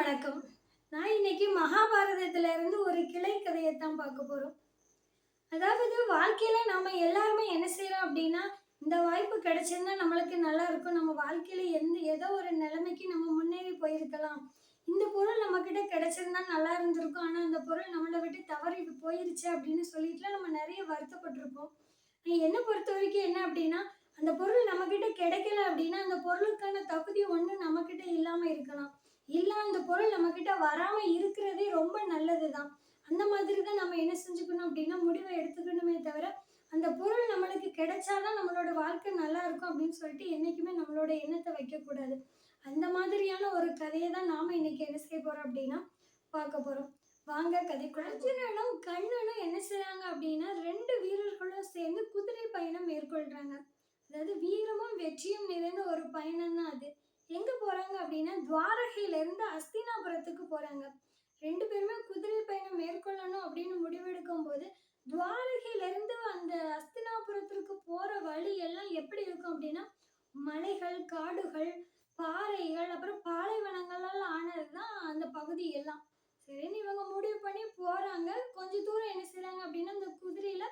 வணக்கம். நான் இன்னைக்கு மகாபாரதத்துல இருந்து ஒரு கிளை கதையை தான் பார்க்க போறோம். அதாவது வாழ்க்கையில நாம எல்லாருமே என்ன செய்றோம் அப்படின்னா, இந்த வாய்ப்பு கிடைச்சிருந்தா நம்மளுக்கு நல்லா இருக்கும். நம்ம வாழ்க்கையில ஏதோ ஒரு நிலைமைக்கு நம்ம முன்னேறி போயிருக்கலாம். இந்த பொருள் நம்மகிட்ட கிடைச்சிருந்தா நல்லா இருந்திருக்கும். ஆனா அந்த பொருள் நம்மள விட்டு தவறி போயிருச்சு அப்படின்னு சொல்லிட்டுலாம் நம்ம நிறைய வருத்தப்பட்டிருப்போம். என்ன பொறுத்தவரைக்கும் என்ன அப்படின்னா, அந்த பொருள் நம்மகிட்ட கிடைக்கல அப்படின்னா, அந்த பொருளுக்கான தகுதி ஒண்ணு நம்மகிட்ட இல்லாம இருக்கலாம். இல்ல அந்த பொருள் நம்மகிட்ட வராம இருக்கிறதே ரொம்ப நல்லது தான். அந்த மாதிரி தான் நம்ம என்ன செஞ்சுக்கணும் அப்படின்னா, முடிவை எடுத்துக்கணுமே தவிர, அந்த பொருள் நம்மளுக்கு கிடைச்சா தான் நம்மளோட வாழ்க்கை நல்லா இருக்கும் அப்படின்னு சொல்லிட்டு என்னைக்குமே நம்மளோட எண்ணத்த வைக்கக்கூடாது. அந்த மாதிரியான ஒரு கதைய தான் நாம இன்னைக்கு என்ன செய்ய போறோம் அப்படின்னா, பார்க்க போறோம். வாங்க கதைக்குள்ள அர்ஜுனனும் கண்ணனும் என்ன செய்றாங்க அப்படின்னா, 2 வீரர்களும் சேர்ந்து குதிரை பயணம் மேற்கொள்றாங்க. அதாவது வீரமும் வெற்றியும் நிறைந்த ஒரு பயணம் தான் அது. எங்க போறாங்க அப்படின்னா, துவாரகையில இருந்து அஸ்தினாபுரத்துக்கு போறாங்க. 2 பேருமே குதிரை பயணம் மேற்கொள்ளணும் அப்படின்னு முடிவெடுக்கும்போது, துவாரகையில இருந்து அந்த அஸ்தினாபுரத்திற்கு போற வழி எல்லாம் எப்படி இருக்கும் அப்படின்னா, மலைகள், காடுகள், பாறைகள், அப்புறம் பாலைவனங்களால ஆனது தான் அந்த பகுதி எல்லாம். சரின்னு இவங்க முடிவு பண்ணி போறாங்க. கொஞ்ச தூரம் என்ன செய்றாங்க அப்படின்னா, அந்த குதிரையில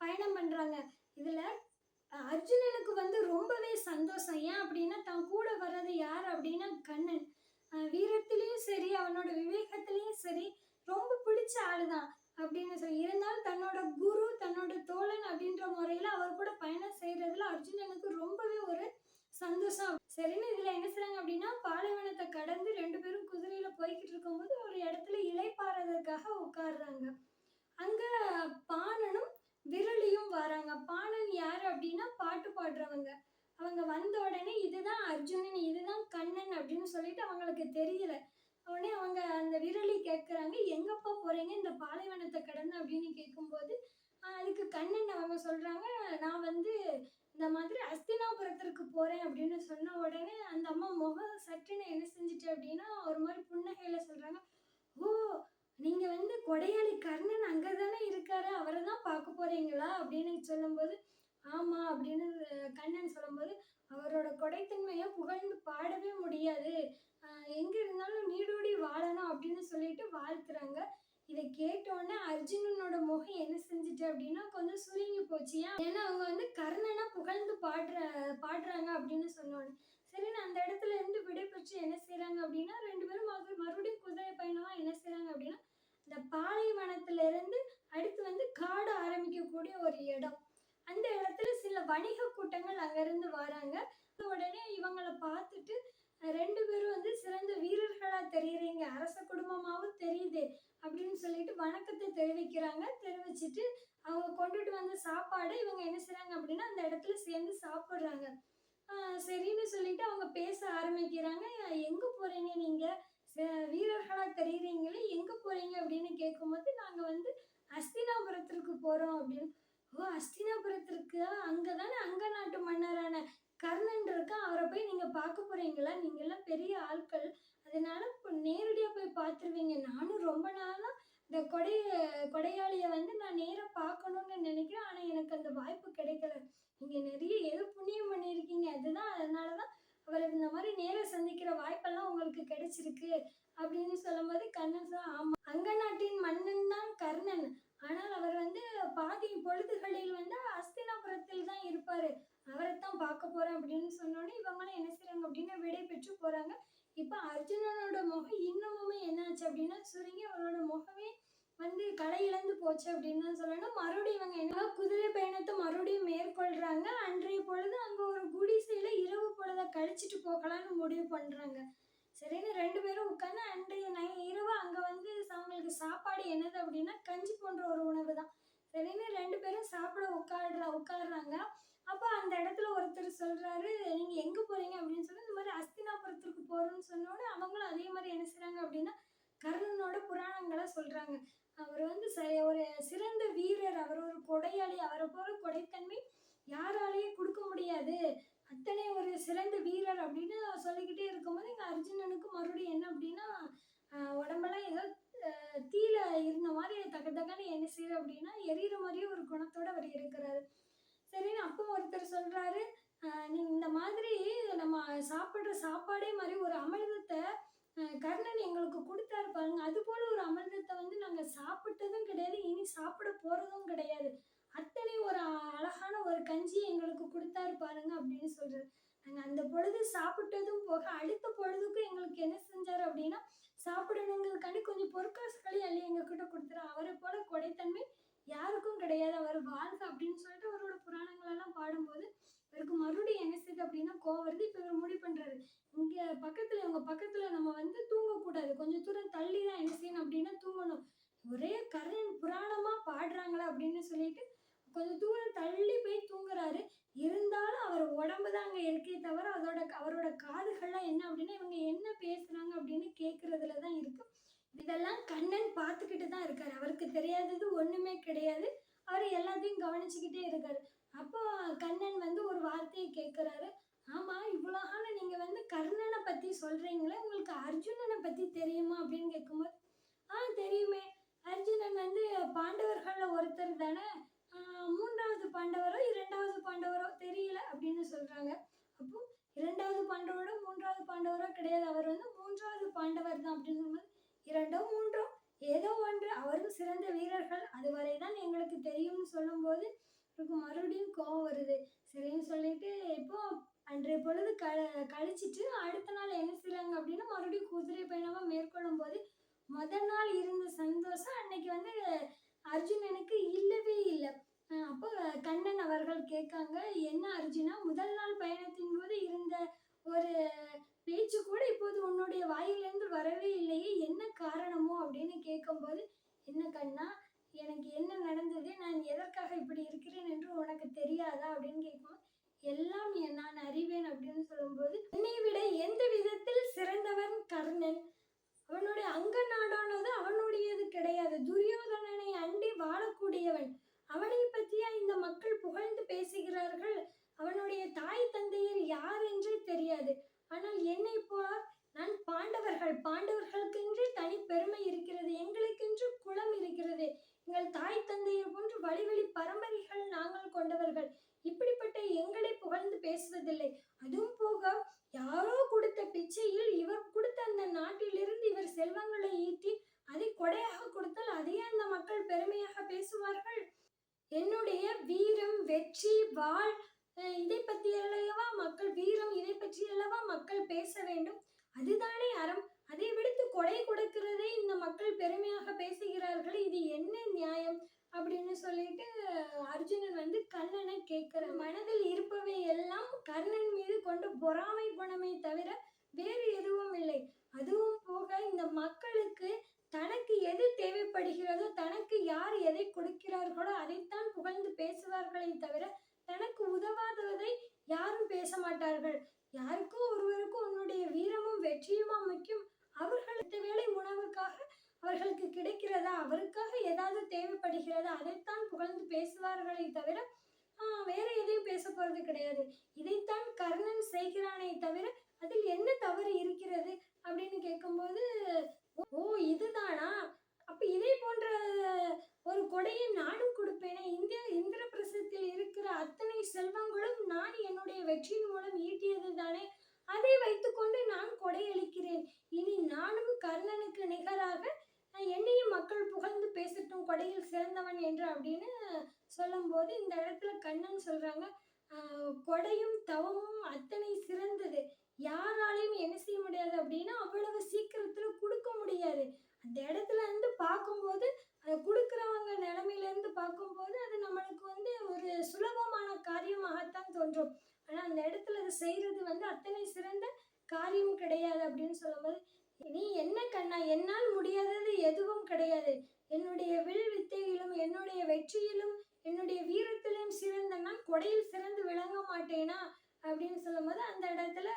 பயணம் பண்றாங்க. இதுல அர்ஜுனனுக்கு வந்து ரொம்பவே சந்தோஷம். ஏன் அப்படின்னா, தான் கூட வர்றது யார் அப்படின்னா கண்ணன். வீரத்திலயும் சரி, அவனோட விவேகத்திலயும் சரி, ரொம்ப பிடிச்ச ஆளுதான் அப்படின்னு சொல்லி. இருந்தாலும் தன்னோட குரு, தன்னோட தோழன் அப்படின்ற முறையில அவர் கூட பயணம் செய்றதுல அர்ஜுனனுக்கு ரொம்பவே ஒரு சந்தோஷம். சரின்னு இதுல என்ன செய்றாங்க அப்படின்னா, பாலைவனத்த கடந்து 2 பேரும் குதிரையில போய்க்கிட்டு இருக்கும்போது ஒரு இடத்துல இளைப்பாறுறதுக்காக உட்கார்றாங்க. அங்க பாணனும் விரலியும் வராங்க. பாணன் யாரு அப்படின்னா பாட்டு பாடுறவங்க. அவங்க வந்த உடனே இதுதான் அர்ஜுனன், இதுதான் கண்ணன் அப்படின்னு சொல்லிட்டு அவங்களுக்கு தெரியல. உடனே அவங்க அந்த விரலி கேட்குறாங்க, எங்கப்பா போறீங்க இந்த பாலைவனத்தை கடந்து அப்படின்னு கேட்கும்போது, அதுக்கு கண்ணன் அவங்க சொல்றாங்க, நான் வந்து இந்த மாதிரி அஸ்தினாபுரத்திற்கு போறேன் அப்படின்னு சொன்ன உடனே அந்த அம்மா முகம் சட்டுன்னு என்ன செஞ்சுட்டு அப்படின்னா ஒரு மாதிரி புன்னகையில சொல்றாங்க, ஓ! நீங்க வந்து கொடையாளி கர்ணன் அங்க தானே இருக்காரு. அவர தான் பார்க்க போறீங்களா? அப்படின்னு சொல்லும்போது, ஆமா அப்படின்னு கண்ணன் சொல்லும்போது, அவரோட கொடைத்தன்மைய புகழ்ந்து பாடவே முடியாது. அ எங்க இருந்தாலும் நீடூடி வாழணும் அப்படின்னு சொல்லிட்டு வாழ்த்துறாங்க. இத கேட்டோனே அர்ஜுனனோட முகம் என்ன செஞ்சுட்டு அப்படின்னா, கொஞ்சம் சுருங்கி போச்சு. ஏன்னா அவங்க வந்து கர்ணன புகழ்ந்து பாடுறாங்க அப்படின்னு சொன்னோனே. சரின்னு அந்த இடத்துல இருந்து விடைபெற்று என்ன செய்றாங்க அப்படின்னா, 2 பேரும் மறுபடியும் குதிரை பயணமா என்ன செய்றாங்க அப்படின்னா, இந்த பாலைவனத்துல இருந்து அடுத்து வந்து காடு ஆரம்பிக்கக்கூடிய ஒரு இடம். அந்த இடத்துல சில வணிக கூட்டங்கள் அங்கிருந்து வராங்க. உடனே இவங்கள பார்த்துட்டு 2 பேரும் வந்து சிறந்த வீரர்களா தெரியுறீங்க. அரச குடும்பமாவும் தெரியுது அப்படின்னு சொல்லிட்டு வணக்கத்த தெரிவிக்கிறாங்க. தெரிவிச்சுட்டு அவங்க கொண்டுட்டு வந்த சாப்பாட இவங்க என்ன செய்றாங்க அப்படின்னா, அந்த இடத்துல சேர்ந்து சாப்பிடுறாங்க. ஆ சரின்னு சொல்லிட்டு அவங்க பேச ஆரம்பிக்கிறாங்க. "எங்க போறீங்க நீங்க? ச வீரர்களா தெரியுறீங்களே, எங்க போறீங்க?" அப்படின்னு கேட்கும்போது, "நாங்க வந்து அஸ்தினாபுரத்திற்கு போறோம்" அப்படின்னு. "ஓ! அஸ்தினாபுரத்திற்கா? அங்க தானே அங்க நாட்டு மன்னரான கர்ணன் இருக்கான். அவர போய் நீங்க பார்க்க போறீங்களா? நீங்கலாம் பெரிய ஆட்கள். அதனால நேரடியா போய் பார்த்துருவீங்க. நானும் ரொம்ப நாளா இந்த கொடையாளிய வந்து நான் நேரா பார்க்கணும்னு நினைக்கிறேன். ஆனா எனக்கு அந்த வாய்ப்பு கிடைக்கல. நீங்க நிறைய ஏதோ புண்ணியம் பண்ணியிருக்கீங்க. அதனால தான் அவர இந்த மாரி நேரா சந்திக்கிற வாய்ப்பெல்லாம் உங்களுக்கு கிடைச்சிருக்கு." அப்படின்னு சொல்லும்போது கண்ணன் ஆமா. அங்க நாட்டின் மன்னன் தான் கர்ணன். ஆனால் அவர் வந்து பாதி பொழுதுகளில் வந்து அஸ்தினாபுரத்தில் தான் இருப்பாரு. அவரத்தான் பார்க்க போறேன் அப்படின்னு சொன்னோனே, இவங்களும் என்ன செய்றாங்க அப்படின்னா விடை பெற்று போறாங்க. இப்ப அர்ஜுனனோட முகம் இன்னமுமே என்னாச்சு அப்படின்னா, சுருங்கி அவரோட முகமே வந்து களை இழந்து போச்சு அப்படின்னு தான் சொல்லணும். மறுபடியும் இவங்க என்ன குதிரை பயணத்த மறுபடியும் மேற்கொள்றாங்க. அன்றைய பொழுது அங்க ஒரு குடிசையில இரவு பொழுத கழிச்சிட்டு போகலான்னு முடிவு பண்றாங்க. சரின்னு 2 பேரும் உட்கார்ந்து அன்றைய இரவு அங்க வந்து அவங்களுக்கு சாப்பாடு என்னது அப்படின்னா, கஞ்சி போன்ற ஒரு உணவு தான். சரின்னு 2 பேரும் சாப்பிட உட்கார்றாங்க. அப்ப அந்த இடத்துல ஒருத்தர் சொல்றாரு, "நீங்க எங்க போறீங்க?" அப்படின்னு சொல்லி, இந்த மாரி அஸ்தினாபுரத்திற்கு போறோம்ன்னு சொன்னோனே, அவங்களும் அதே மாரி என்ன செய்றாங்க அப்படின்னா, கர்ணனோட புராணங்கள சொல்றாங்க. அவர் வந்து ஒரு சிறந்த வீரர். அவர் ஒரு கொடையாளி. அவர போல கொடைத்தன்மை யாராலயும் குடுக்க முடியாது. அத்தனை ஒரு சிறந்த வீரர் அப்படின்னு சொல்லிக்கிட்டே இருக்கும்போது, எங்க அர்ஜுனனுக்கு மறுபடியும் என்ன அப்படின்னா, உடம்பெல்லாம் ஏதோ தீயில இருந்த மாரி தக தகன்னு என்ன செய்யுது அப்படின்னா, எரியிற மாரியே ஒரு குணத்தோட அவர் இருக்கிறாரு. சரின்னு அப்போ ஒருத்தர் சொல்றாரு, நீ இந்த மாதிரி நம்ம சாப்பிடுற சாப்பாடே மாரி ஒரு அமிர்தத்த கர்ணன் எங்களுக்கு எங்களுக்கு கொடுத்தாரு பாருங்க, அது போல ஒரு அமிர்தத்தை வந்து நாங்க சாப்பிட்டதும் கிடையாது, இனி சாப்பிட போறதும் கிடையாது. அத்தனை ஒரு அழகான ஒரு கஞ்சி எங்களுக்கு கொடுத்தாரு பாருங்க அப்படின்னு சொல்றாரு. நாங்க அந்த பொழுது சாப்பிட்டதும் போக அடுத்த பொழுதுக்கும் எங்களுக்கு என்ன செஞ்சாரு அப்படின்னா, சாப்பிடணுங்கிறதுக்காண்டி கொஞ்சம் பொற்காசுகளையும் அள்ளி எங்ககிட்ட கொடுத்தாரு. அவரை போல கொடைத்தன்மை யாருக்கும் கிடையாது. அவர் வாழ்க அப்படின்னு சொல்லிட்டு அவரோட புராணங்கள் எல்லாம் பாடும்போது இவருக்கு மறுபடியும் என்ன செய்யுது அப்படின்னா கோவம் வருது. இப்ப இவர் முடிவு பண்றாரு, இங்க பக்கத்துல உங்க பக்கத்துல நம்ம வந்து தூங்கக்கூடாது, கொஞ்சம் தூரம் தள்ளி தான் என்ன செய்யணும் அப்படின்னா தூங்கணும். ஒரே கர்ணன் புராணமா பாடுறாங்களா அப்படின்னு சொல்லிட்டு கொஞ்சம் தூரம் தள்ளி போய் தூங்குறாரு. இருந்தாலும் அவர் உடம்பு தான் அங்க இருக்கே தவிர அவரோட காதுகள்லாம் என்ன அப்படின்னா இவங்க என்ன பேசுறாங்க அப்படின்னு கேட்கறதுல தான் இருக்கு. இதெல்லாம் கண்ணன் பார்த்துக்கிட்டு தான் இருக்காரு. அவருக்கு தெரியாதது ஒண்ணுமே கிடையாது. அவர் எல்லாத்தையும் கவனிச்சுக்கிட்டே இருக்காரு. அப்போ கண்ணன் வந்து ஒரு வார்த்தையை கேட்கிறாரு. ஆமா, இவ்வளோ நாள் நீங்க வந்து கர்ணனை பத்தி சொல்றீங்களே, உங்களுக்கு அர்ஜுனனை பத்தி தெரியுமா அப்படின்னு கேட்கும்போது, தெரியுமே, அர்ஜுனன் வந்து பாண்டவர்கள்ல ஒருத்தர் தானே, 3வது பாண்டவரோ 2வது பாண்டவரோ தெரியல அப்படின்னு சொல்றாங்க. அப்போ 2வது பாண்டவரோட 3வது பாண்டவரோ கிடையாது, அவர் வந்து 3வது பாண்டவர் தான் அப்படின்னு சொல்லும்போது, 2ஓ 3ஓ ஏதோ ஒன்று, அவரும் சிறந்த வீரர்கள், அதுவரை தான் எங்களுக்கு தெரியும்னு சொல்லும்போது எனக்கு மறுபடியும் கோவம் வருது. சரின்னு சொல்லிட்டு இப்போ அன்றைய பொழுது கழிச்சிட்டு அடுத்த நாள் என்ன செய்றாங்க அப்படின்னா மறுபடியும் குதிரை பயணமா மேற்கொள்ளும் போது முதல் நாள் இருந்த சந்தோஷம் அன்னைக்கு வந்து அர்ஜுனனுக்கு இல்லவே இல்லை. அப்போ கண்ணன் அவர்கள் கேட்காங்க, என்ன அர்ஜுனா, முதல் நாள் பயணத்தின் போது இருந்த ஒரு பேச்சு கூட இப்போது உன்னுடைய வாயிலிருந்து வரவே இல்லையே, என்ன காரணமோ அப்படின்னு கேட்கும்போது, என்ன கண்ணா, எனக்கு என்ன நடந்தது, நான் எதற்காக இப்படி இருக்கிறேன் என்று உனக்கு தெரியாதா அப்படின்னு கேட்கும்போது, எல்லாம் நான் அறிவேன் அப்படின்னு சொல்லும்போது, என்னை விட எந்த விதத்தில் சிறந்தவன் கர்ணன், அவனுடைய அங்க நாடானது அவனுடையது கிடையாது, துரியோதனனை அண்டி வாழக்கூடியவன், அவனை பற்றியா இந்த மக்கள் புகழ்ந்து பேசுகிறார்கள், அவனுடைய தாய் தந்தையர் யார் என்றே தெரியாது. ஆனால் என்னை போல் நான் பாண்டவர்களுக்கென்று தனி பெருமை இருக்கிறது, எங்களுக்கென்று குலம் இருக்கிறது, எங்கள் தாய் தந்தையர் போன்று வழி வழி பரம்பரைகள் நாங்கள் கொண்டவர்கள், இப்படிப்பட்ட எங்களை புகழ்ந்து பேசுவதில்லை. அதுவும் போக யாரோ கொடுத்த பிச்சையில் இவர் கொடுத்த அந்த நாட்டிலிருந்து இவர் செல்வங்களை ஈட்டி அதை கொடையாக கொடுத்தால் அதையே அந்த மக்கள் பெருமையாக பேசுவார்கள். என்னுடைய வீரம், வெற்றி, வாழ், இதை பற்றி அல்லவா மக்கள், வீரம் இதை பற்றி அல்லவா மக்கள் பேச வேண்டும், அதுதானே அறம், அதை விடுத்து கொடை கொடுக்கிறதே இந்த மக்கள் பெருமையாக பேசுகிறார்கள், இது என்ன நியாயம் அப்படின்னு சொல்லிட்டு அர்ஜுனன் வந்து கண்ணனை கேட்கிற, மனதில் இருப்பவை எல்லாம் கர்ணன் மீது கொண்டு பொறாமை குணமே தவிர வேறு எதுவும் இல்லை. அதுவும் போக இந்த மக்களுக்கு தனக்கு எது தேவைப்படுகிறதோ, தனக்கு யார் எதை கொடுக்கிறார்களோ அதைத்தான் புகழ்ந்து பேசுவார்களே தவிர தனக்கு உதவாததை யாரும் பேச மாட்டார்கள். யாருக்கோ ஒருவருக்கும் உன்னுடைய வீரமும் வெற்றியுமா முக்கியம், அவர்கள் வேளை உணவுக்காக அவர்களுக்கு கிடைக்கிறதா, அவருக்காக ஏதாவது தேவைப்படுகிறதா, அதைத்தான் புகழ்ந்து பேசுவார்களே தவிர வேற எதையும் பேச போறது கிடையாது. இதைத்தான் கர்ணன் செய்கிறானே தவிர அதில் என்ன தவறு இருக்கிறது அப்படின்னு கேட்கும்போது, ஓ இதுதானா, அப்ப இதே போன்ற ஒரு கொடையை நானும் கொடுப்பேனே, இந்திரபிரசத்தில் இருக்கிற அத்தனை செல்வங்களும் நான் என்னுடைய வெற்றியின் மூலம் ஈட்டியது தானே, அதை வைத்துக்கொண்டு நான் கொடையளிக்கிறேன், இனி நானும் கர்ணனுக்கு நிகராக என்னையும் மக்கள் புகழ்ந்து பேசட்டும் கொடையில் சிறந்தவன் என்று அப்படின்னு சொல்லும்போது இந்த இடத்துல கண்ணன் சொல்றாங்க, கொடையும் தவமும் அத்தனை சிறந்தது, யாராலையும் என்ன செய்ய முடியாது அப்படின்னா அவ்வளவு சீக்கிரத்துல கொடுக்க முடியாது. அந்த இடத்துல இருந்து பார்க்கும்போது அதை கொடுக்குறவங்க நிலைமையில இருந்து பார்க்கும்போது அது நம்மளுக்கு வந்து ஒரு சுலபமான காரியமாகத்தான் தோன்றும். ஆனா அந்த இடத்துல அதை செய்யறது வந்து அத்தனை சிறந்த காரியம் கிடையாது அப்படின்னு சொல்லும்போது, நீ என்ன கண்ணா, என்னால் முடியாதது எதுவும் கிடையாது, என்னுடைய வில் வித்தையிலும் என்னுடைய வெற்றியிலும் என்னுடைய வீரத்திலும் சிறந்த நான் கொடையில் சிறந்து விளங்க மாட்டேனா அப்படின்னு சொல்லும்போது அந்த இடத்துல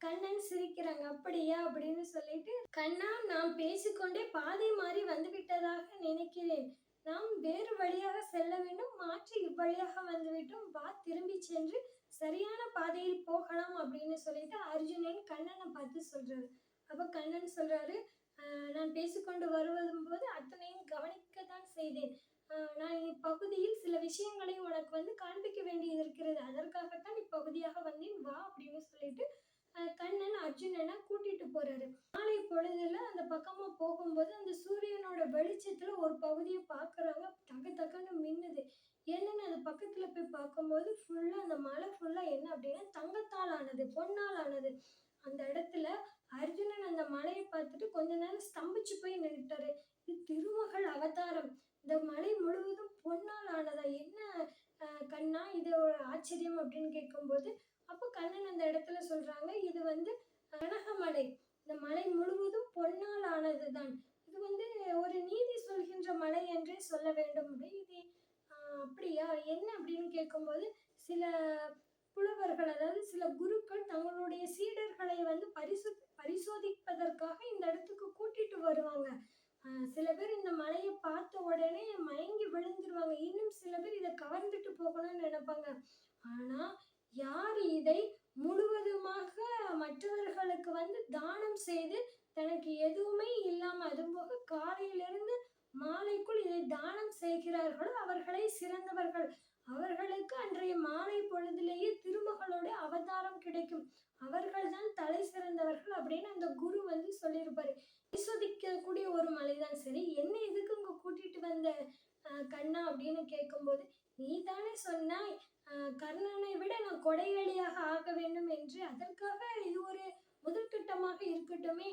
கண்ணன் சிரிக்கிறாங்க. அப்படியா அப்படின்னு சொல்லிட்டு, கண்ணா, நாம் பேசிக்கொண்டே பாதை மாறி வந்துவிட்டதாக நினைக்கிறேன், நாம் வேறு வழியாக செல்ல வேண்டும், மாற்றி இவ்வழியாக வந்துவிட்டோம், வா திரும்பி சென்று சரியான பாதையில் போகலாம் அப்படின்னு சொல்லிட்டு அர்ஜுனன் கண்ணனை பார்த்து சொல்றாரு. அப்ப கண்ணன் சொல்றாரு, நான் பேசிக்கொண்டு வருவதும் அத்தனையும் கவனிக்கத்தான் செய்தேன், நான் இப்பகுதியில் சில விஷயங்களை உனக்கு வந்து காண்பிக்க வேண்டியது இருக்கிறது, அதற்காகத்தான் இப்பகுதியாக வந்தேன், வா அப்படின்னு சொல்லிட்டு கண்ணன் அர்ஜுனனை கூட்டிட்டு போறாரு. நாளை பொழுதுல அந்த பக்கமா போகும்போது அந்த சூரியனோட வெளிச்சத்துல ஒரு பகுதியை பார்க்குறாங்க. டக்கு டக்குன்னு மின்னுது. என்னன்னு அது பக்கத்துல போய் பார்க்கும்போது ஃபுல்லா அந்த மலை ஃபுல்லா என்ன அப்படின்னா தங்கத்தால் ஆனது, பொன்னால் ஆனது. அந்த இடத்துல அர்ஜுனன் அந்த மலையை பார்த்துட்டு கொஞ்ச நேரம் ஸ்தம்பிச்சு போய் நின்னுட்டாரு. இது திருமகள் அவதாரம். இந்த மலை முழுவதும் பொன்னால் ஆனதா? என்ன கண்ணா இது ஒரு ஆச்சரியம் அப்படின்னு கேட்கும்போது, அப்போ கண்ணன் அந்த இடத்துல சொல்றாங்க, இது வந்து கனகமலை. இந்த மலை முழுவதும் பொன்னால் ஆனதுதான். இது வந்து ஒரு நீதி சொல்கின்ற மலை என்றே சொல்ல வேண்டும். இது அப்படியா? என்ன அப்படின்னு கேட்கும்போது, சில புலவர்கள் அதாவது சில குருக்கள் தங்களுடைய சீடர்களை வந்து பரிசோதிப்பதற்காக இந்த இடத்துக்கு கூட்டிட்டு வருவாங்க. சில பேர் இந்த மலையை பார்த்த உடனே மயங்கி விழுந்துருவாங்க. இன்னும் சில பேர் இதை கவர்ந்துட்டு போகணும்னு நினைப்பாங்க. ஆனா யார் இதை முழுவதுமாக மற்றவர்களுக்கு வந்து தானம் செய்து தனக்கு எதுவுமே இல்லாம அதுபோக காலையிலிருந்து மாலைக்குள் இதை தானம் செய்கிறார்களோ அவர்களே சிறந்தவர்கள். அவர்களுக்கு அன்றைய மாலை பொழுதிலேயே திருமகளோட அவதாரம் கிடைக்கும். அவர்கள்தான் தலை சிறந்தவர்கள் அப்படின்னு அந்த குரு வந்து சொல்லியிருப்பாரு. பரிசோதிக்கக்கூடிய ஒரு மலைதான். சரி, என்ன இதுக்கு இங்க கூட்டிட்டு வந்த கண்ணா அப்படின்னு கேட்கும்போது, நீ தானே சொன்னாய் கர்ணனை விட நான் கொடையாளியாக ஆக வேண்டும் என்று. அதற்காக இது ஒரு முதற்கட்டமாக இருக்கட்டுமே.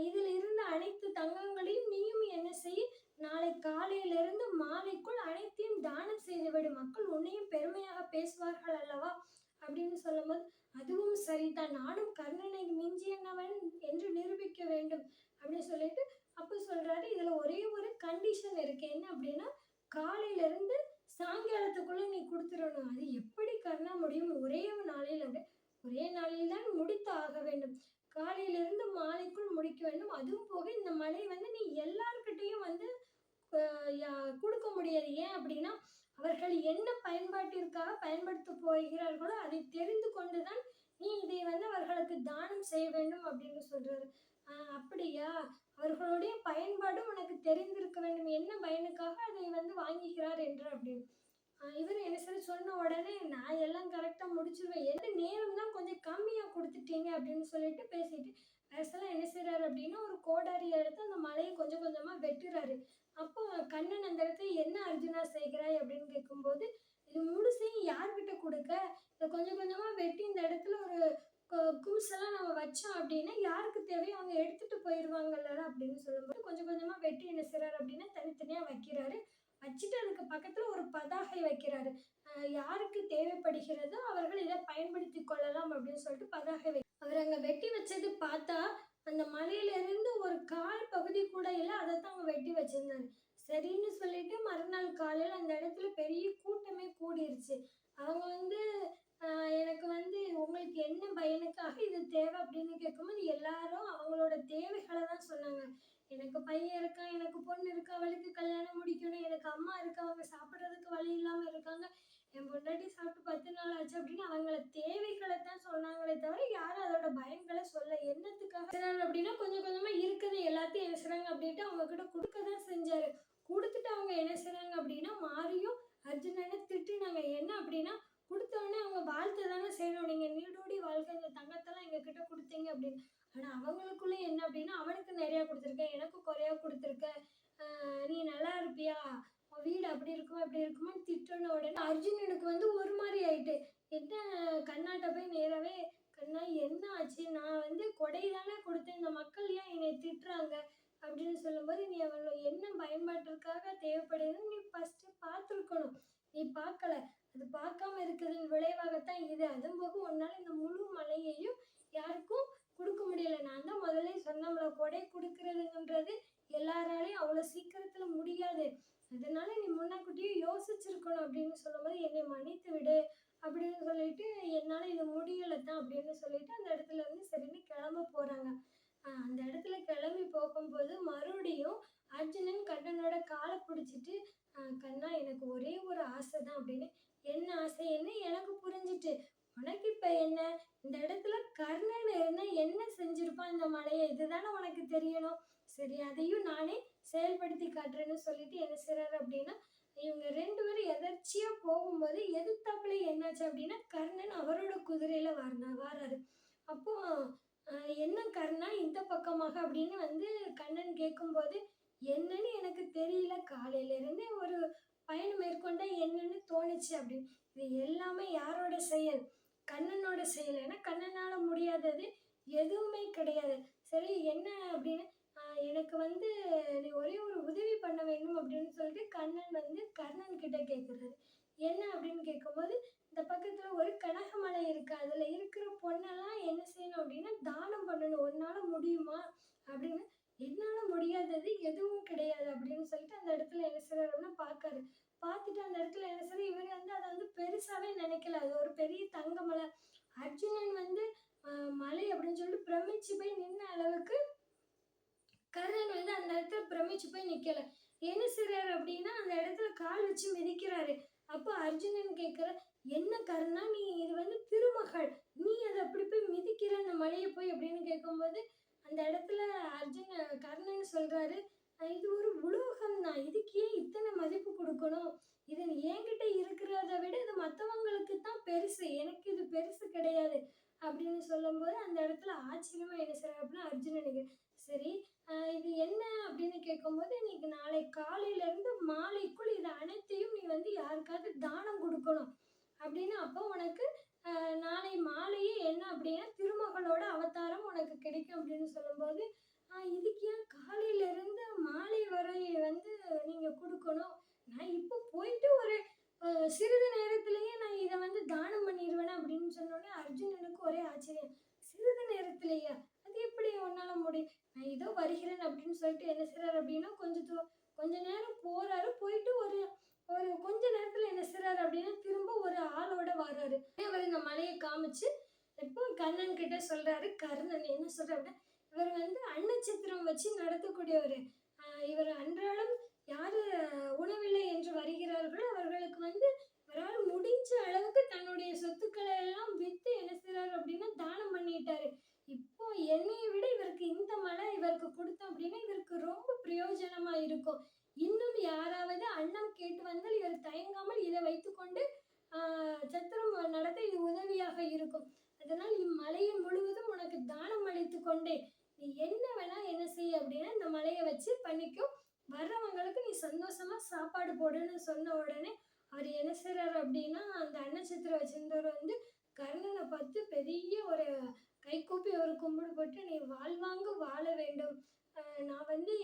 இதில் இருந்த அனைத்து தங்கங்களையும் நீயும் என்ன செய், நாளை காலையிலிருந்து மாலைக்குள் அனைத்தையும் தானம் செய்துவிடு. மக்கள் உன்னையும் பெருமையாக பேசுவார்கள் அல்லவா அப்படின்னு சொல்லும்போது, அதுவும் சரிதான், நானும் கர்ணனை மிஞ்சியவன் என்று நிரூபிக்க வேண்டும் அப்படின்னு சொல்லிட்டு அப்போ சொல்றாரு, இதுல ஒரே ஒரு கண்டிஷன் இருக்கு. என்ன அப்படின்னா, காலையில இருந்து சாயங்காலத்துக்குள்ள நீ கொடுத்துடணும். அது எப்படி கர்ணா முடியும்? ஒரே நாளில் ஒரே நாளில் தான் முடித்து ஆக வேண்டும். காலையிலிருந்து மாலைக்குள் முடிக்க வேண்டும். அதுவும் போக இந்த மலை வந்து நீ எல்லார்கிட்டையும் வந்து கொடுக்க முடியாது. ஏன் அப்படின்னா, அவர்கள் என்ன பயன்பாட்டிற்காக பயன்படுத்த போகிறார்களோ அதை தெரிந்து கொண்டுதான் நீ இதை வந்து அவர்களுக்கு தானம் செய்ய வேண்டும் அப்படின்னு சொல்றாரு. அப்படியா? அவர்களுடைய பயன்பாடு உனக்கு தெரிந்திருக்க வேண்டும். என்ன பயனுக்காக அதை வந்து வாங்குகிறார் என்று அப்படின்னு. இவர் என்ன சரி சொன்ன உடனே நான் எல்லாம் கரெக்டாக முடிச்சிருவேன். எந்த நேரம் தான் கொஞ்சம் கம்மியாக கொடுத்துட்டீங்க அப்படின்னு சொல்லிட்டு பேசிட்டு பேசலாம். என்ன செய்கிறாரு அப்படின்னா, ஒரு கோடாரி எடுத்து அந்த மலையை கொஞ்சம் கொஞ்சமாக வெட்டுறாரு. அப்போ கண்ணன் அந்த இடத்துல என்ன அர்ஜுனா செய்கிறாய் அப்படின்னு கேட்கும்போது, இது முழுசையும் யார்கிட்ட கொடுக்க? இதை கொஞ்சம் கொஞ்சமாக வெட்டி இந்த இடத்துல ஒரு கும்ஸெல்லாம் நம்ம வச்சோம் அப்படின்னா யாருக்கு தேவையோ அவங்க எடுத்துட்டு போயிடுவாங்கல்ல அப்படின்னு சொல்லும்போது, கொஞ்சம் கொஞ்சமாக வெட்டி என்ன செய்கிறாரு அப்படின்னா தனித்தனியாக வைக்கிறாரு. வச்சுட்டு அதுக்கு பக்கத்துல ஒரு பதாகை வைக்கிறாரு. யாருக்கு தேவைப்படுகிறதோ அவர்கள் இதை பயன்படுத்தி கொள்ளலாம் அப்படின்னு சொல்லிட்டு பதாகை அவர் அங்க வெட்டி வச்சது பார்த்தா அந்த மலையில இருந்து ஒரு கால் பகுதி கூட இல்லை. அதைத்தான் அவங்க வெட்டி வச்சிருந்தாரு. சரின்னு சொல்லிட்டு மறுநாள் காலையில் அந்த இடத்துல பெரிய கூட்டமே கூடிருச்சு. அவங்க வந்து எனக்கு வந்து உங்களுக்கு என்ன பயனுக்காக இது தேவை அப்படின்னு கேட்கும்போது எல்லாரும் அவங்களோட தேவைகளை தான் சொன்னாங்க. எனக்கு பையன் இருக்கான், எனக்கு பொண்ணு இருக்கா, அவளுக்கு கல்யாணம் முடிக்கணும், எனக்கு அம்மா இருக்கா, அவங்க சாப்பிட்றதுக்கு வழி இல்லாமல் இருக்காங்க, என் பொண்டாட்டி சாப்பிட்டு 10 நாள் ஆச்சு அப்படின்னு அவங்கள தேவைகளை தான் சொன்னாங்களே தவிர யாரும் அதோட பயன்களை சொல்ல. என்னத்துக்காக செய்றாங்க அப்படின்னா, கொஞ்சம் கொஞ்சமாக இருக்கிறது எல்லாத்தையும் என்ன செய்றாங்க அப்படின்ட்டு அவங்க கிட்ட கொடுக்க தான் செஞ்சாரு. கொடுத்துட்டு அவங்க என்ன செய்றாங்க அப்படின்னா, மாரியும் அர்ஜுனனை திட்டினாங்க. என்ன அப்படின்னா, கொடுத்தோடனே அவங்க வாழ்த்து தானே செய்யணும், நீங்கள் நீடோடி வாழ்க்கை இந்த தங்கத்தெல்லாம் எங்ககிட்ட கொடுத்தீங்க அப்படின்னு. ஆனால் அவங்களுக்குள்ள என்ன அப்படின்னா, அவனுக்கு நிறையா கொடுத்துருக்க, எனக்கு குறையா கொடுத்துருக்க, நீ நல்லா இருப்பியா, உன் வீடு அப்படி இருக்குமா இப்படி இருக்குமான்னு திட்டின உடனே அர்ஜுனனுக்கு வந்து ஒரு மாதிரி ஆயிட்டு. என்ன கண்ணாட்ட போய் நேராகவே, கண்ணா என்ன ஆச்சு, நான் வந்து கொடை தானே கொடுத்தேன், இந்த மக்கள் ஏன் என்னை திட்டுறாங்க அப்படின்னு சொல்லும்போது, நீ அவளை என்ன பயன்பாட்டிற்காக தேவைப்படுதுன்னு நீ ஃபஸ்ட்டு பார்த்துருக்கணும், நீ பார்க்கல. அது பார்க்காம இருக்கிறதன் விளைவாகத்தான் இது. அதுவும் போக உன்னால் இந்த முழு மலையையும் யாருக்கும் கொடுக்க முடியல. நான் தான் முதல்ல சொன்னோம்ல, கொடை கொடுக்கறதுன்றது எல்லாராலையும் அவ்வளோ சீக்கிரத்தில் முடியாது. அதனால நீ முன்னக்கூட்டியே யோசிச்சிருக்கணும் அப்படின்னு சொல்லும்போது, என்னை மன்னித்து விடு அப்படின்னு சொல்லிட்டு, என்னால் இது முடியலை தான் அப்படின்னு சொல்லிட்டு அந்த இடத்துல இருந்து சரின்னு கிளம்ப போகிறாங்க. அந்த இடத்துல கிளம்பி போகும்போது மறுபடியும் அர்ஜுனன் கண்ணனோட காலை பிடிச்சிட்டு, கண்ணா எனக்கு ஒரே ஒரு ஆசை தான் அப்படின்னு. என்ன ஆசை என்ன எனக்கு புரிஞ்சிட்டு, உனக்கு இப்போ என்ன, இந்த இடத்துல கர்ணன் இருந்தால் என்ன செஞ்சிருப்பான் இந்த மலையை, இதுதானே உனக்கு தெரியணும். சரி, அதையும் நானே செயல்படுத்தி காட்டுறேன்னு சொல்லிட்டு என்ன செய்றாரு அப்படின்னா, இவங்க 2 பேரும் எதர்ச்சியாக போகும்போது எதிர்த்தாப்புல என்னாச்சு அப்படின்னா, கர்ணன் அவரோட குதிரையில் வாராரு. அப்போ என்ன கர்ணா இந்த பக்கமாக அப்படின்னு வந்து கண்ணன் கேட்கும்போது, என்னன்னு எனக்கு தெரியல. காலையிலேருந்தே ஒரு பயணம் மேற்கொண்டா என்னன்னு தோணுச்சு அப்படின்னு. இது எல்லாமே யாரோட செயல்? கண்ணனோட செயல். ஏன்னா கண்ணனால முடியாதது எதுவுமே கிடையாது. சரி என்ன அப்படின்னு, எனக்கு வந்து நீ ஒரே ஒரு உதவி பண்ண வேண்டும் அப்படின்னு சொல்லிட்டு கண்ணன் வந்து கர்ணன் கிட்ட கேட்குறாரு. என்ன அப்படின்னு கேட்கும்போது, இந்த பக்கத்துல ஒரு கனகமலை இருக்கு. அதுல இருக்கிற பொண்ணெல்லாம் என்ன செய்யணும் அப்படின்னா, தானம் பண்ணணும். உன்னால முடியுமா? அப்படின்னு. என்னால முடியாதது எதுவும் கிடையாது அப்படின்னு சொல்லிட்டு அந்த இடத்துல என்ன செய்றாரு அப்படின்னா பார்க்காரு. பார்த்துட்டு அந்த இடத்துல என்ன செய்றாரு, இவரு வந்து அத வந்து பெருசாவே நினைக்கல. அது ஒரு பெரிய தங்க மலை. அர்ஜுனன் வந்து மலை அப்படின்னு சொல்லிட்டு பிரமிச்சு போய் நின்ன அளவுக்கு கர்ணன் வந்து அந்த இடத்துல பிரமிச்சு போய் நிக்கல. என்ன செய்றாரு அப்படின்னா, அந்த இடத்துல கால் வச்சு மிதிக்கிறாரு. அப்போ அர்ஜுனன் கேட்கிறார், "என்ன கர்ணா நீ இது வந்து திருமகள். நீ அத அப்படி போய் மிதிக்கிற அந்த மலைய போய்" அப்படின்னு கேட்கும்போது, அந்த இடத்துல கர்ணன் சொல்றாரு, இது ஒரு உலோகம் தான். இதுக்கு ஏன் இத்தனை மதிப்பு குடுக்கணும்? இது என்கிட்ட இருக்கிறத விட இது மத்தவங்களுக்கு தான் பெருசு. எனக்கு இது பெருசு கிடையாது." அப்படின்னு சொல்லும்போது, அந்த இடத்துல ஆச்சரியமா என்ன செய்றாரு அப்படின்னா, அர்ஜுனனுக்கு, "சரி, இது என்ன அப்படின்னு கேட்கும்போது, "இன்னைக்கு நாளை காலையிலேருந்து மாலைக்குள் இது அனைத்தையும் நீ வந்து யாருக்காவது தானம் குடுக்கணும். அப்படின்னு அப்போ உனக்கு நாளை மாலையே என்ன அப்படின்னா, திருமகளோட அவதாரம் உனக்கு கிடைக்கும்." அப்படின்னு சொல்லும்போது, இதுக்கு ஏன் காலையிலேருந்து மாலை வரை வந்து நீங்க குடுக்கணும்? நான் இப்போ போயிட்டு ஒரு சிறிது நேரத்திலேயே நான் இத வந்து தானம் பண்ணிருவேனே." அப்படின்னு சொன்னோனே அர்ஜுனனுக்கு ஒரே ஆச்சரியம். "சிறிது நேரத்திலேயா? அது எப்படி உன்னால முடியும்?" "நான் இதோ வருகிறேன்" அப்படின்னு சொல்லிட்டு என்ன செய்றாரு அப்படின்னா, கொஞ்ச நேரம் போறாரு. போயிட்டு ஒரு ஒரு கொஞ்ச நேரத்துல என்ன செய்றாரு அப்படின்னா, திரும்ப ஒரு ஆளோட வராரு. அவரு இந்த மலைய காமிச்சு, இப்போ கண்ணன் கிட்ட சொல்றாரு. கர்ணன் என்ன சொல்றாரு அப்படின்னா, இவர் வந்து அன்னச்சித்திரம் வச்சு நடத்தக்கூடியவரு. இவர் அன்றாடம் யாரு உணவில்லை என்று வருகிறார்களோ, அவர்களுக்கு வந்து இவரால முடிஞ்ச அளவுக்கு தன்னுடைய சொத்துக்களை எல்லாம் வித்து என்ன செய்றாரு அப்படின்னா, தானம் பண்ணிட்டாரு. இப்போ என்னைய விட இவருக்கு இந்த மலை இவருக்கு குடுத்தோம் அப்படின்னா, இவருக்கு ரொம்ப பிரயோஜனமா இருக்கும். இன்னும் யாராவது அன்னம் கேட்டு வந்தால் இவர் தயங்காமல் இதை வைத்துக்கொண்டு சத்திரம் நடத்த இது உதவியாக இருக்கும். அதனால் இம்மலையை முழுவதும் உனக்கு தானம் அளித்துக் கொண்டேன். நீ என்ன வேணா என்ன செய்ய அப்படின்னா, இந்த மலையை வச்சு பண்ணிக்கோ. வர்றவங்களுக்கு நீ சந்தோஷமா சாப்பாடு போடுன்னு சொன்ன உடனே, அவர் என்ன செய்றாரு அப்படின்னா, அந்த அன்னச்சித்திரம் வச்சிருந்தவர் வந்து கர்ணனை பார்த்து பெரிய ஒரு கைகூப்பி ஒரு கும்பிடு போட்டு, "நீ வாழ்வாங்கு வாழ வேண்டும். நான் வந்து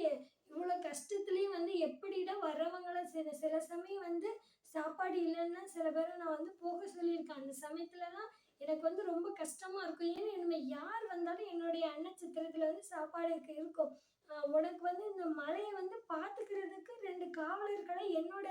இவ்வளோ கஷ்டத்துலயும் வந்து எப்படிடா வர்றவங்கள சில சில சமயம் வந்து சாப்பாடு இல்லைன்னா சில பேரை நான் வந்து போக சொல்லியிருக்கேன். அந்த சமயத்துலலாம் எனக்கு வந்து ரொம்ப கஷ்டமா இருக்கும். ஏன்னா இனிமே யார் வந்தாலும் என்னுடைய அன்னச்சித்திரத்துல வந்து சாப்பாடு இருக்கும். உனக்கு வந்து இந்த மலைய வந்து பார்த்துக்கிறதுக்கு 2 காவலர்களை என்னோட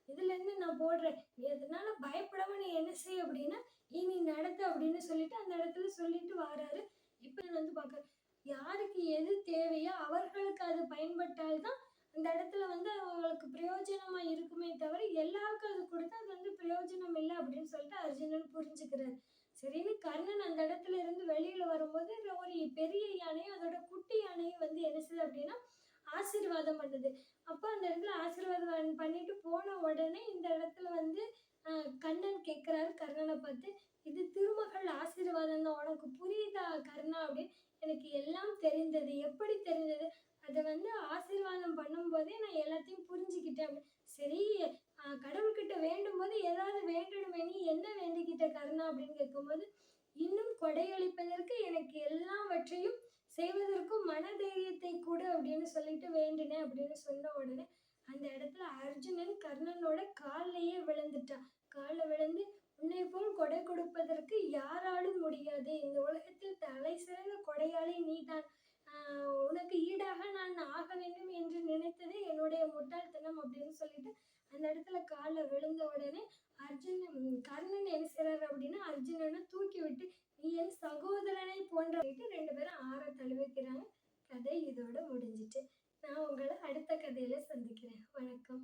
இதுலேருந்து நான் போடுறேன். நீ அதனால பயப்படாம நீ என்ன செய் அப்படின்னா, இனி நடத்து" அப்படின்னு சொல்லிட்டு அந்த இடத்துல சொல்லிட்டு வாராரு. இப்ப நான் வந்து பார்க்குறேன். யாருக்கு எது தேவையோ அவர்களுக்கு அது பயன்பட்டால் தான் அந்த இடத்துல வந்து அவங்களுக்கு பிரயோஜனமா இருக்குமே தவிர, எல்லாருக்கும் அது குடுத்தா அது வந்து பிரயோஜனம் இல்ல அப்படின்னு சொல்லிட்டு அர்ஜுனன் புரிஞ்சுக்கிறாரு. சரின்னு கர்ணன் அந்த இடத்துல இருந்து வெளியில வரும்போது, ஒரு பெரிய யானையும் அதோட குட்டி யானையும் வந்து என்ன செய்யுது அப்படின்னா, ஆசீர்வாதம் பண்ணுது. அப்ப அந்த இடத்துல ஆசீர்வாதம் பண்ணிட்டு போன உடனே இந்த இடத்துல வந்து கண்ணன் கேட்கிறாரு கர்ணனை பார்த்து, "இது திருமகள் ஆசீர்வாதம் தான். உனக்கு புரியுதா கர்ணா?" அப்படின்னு. "எனக்கு எல்லாம் தெரிந்தது." "எப்படி தெரிந்தது?" "அத வந்து ஆசீர்வாதம் பண்ணும்போதே நான் எல்லாத்தையும் புரிஞ்சுக்கிட்டேன்." அப்படின்னு. "சரி, கடவுள்கிட்ட வேண்டும்போது ஏதாவது வேண்டணுமே, நீ என்ன வேண்டிக்கிட்ட கர்ணா?" அப்படின்னு கேட்கும்போது, "இன்னும் கொடையளிப்பதற்கு எனக்கு எல்லாவற்றையும் செய்வதற்கும் மனதைரியத்தை கொடு" அப்படின்னு சொல்லிட்டு வேண்டினேன் அப்படின்னு சொன்ன உடனே, அந்த இடத்துல அர்ஜுனன் கர்ணனோட கால்லயே விழுந்துட்டான். கால்ல விழுந்து, "உன்னை போல் கொடை கொடுப்பதற்கு யாராலும் முடியாது. இந்த உலகத்தில் தலை சிறந்த கொடையாளி நீதான். உனக்கு ஈடாக நான் ஆக வேண்டும் என்று நினைத்ததே என்னுடைய முட்டாள்தனம்" அப்படின்னு சொல்லிட்டு அந்த இடத்துல கால்ல விழுந்த உடனே கர்ணன் என்ன செய்றாரு அப்படின்னா, அர்ஜுனனை தூக்கி விட்டு, "நீ என் சகோதரனை போன்ற" 2 பேரும் ஆற தழுவிக்கிறாங்க. கதை இதோட முடிஞ்சிட்டு. நான் உங்கள அடுத்த கதையில சந்திக்கிறேன். வணக்கம்.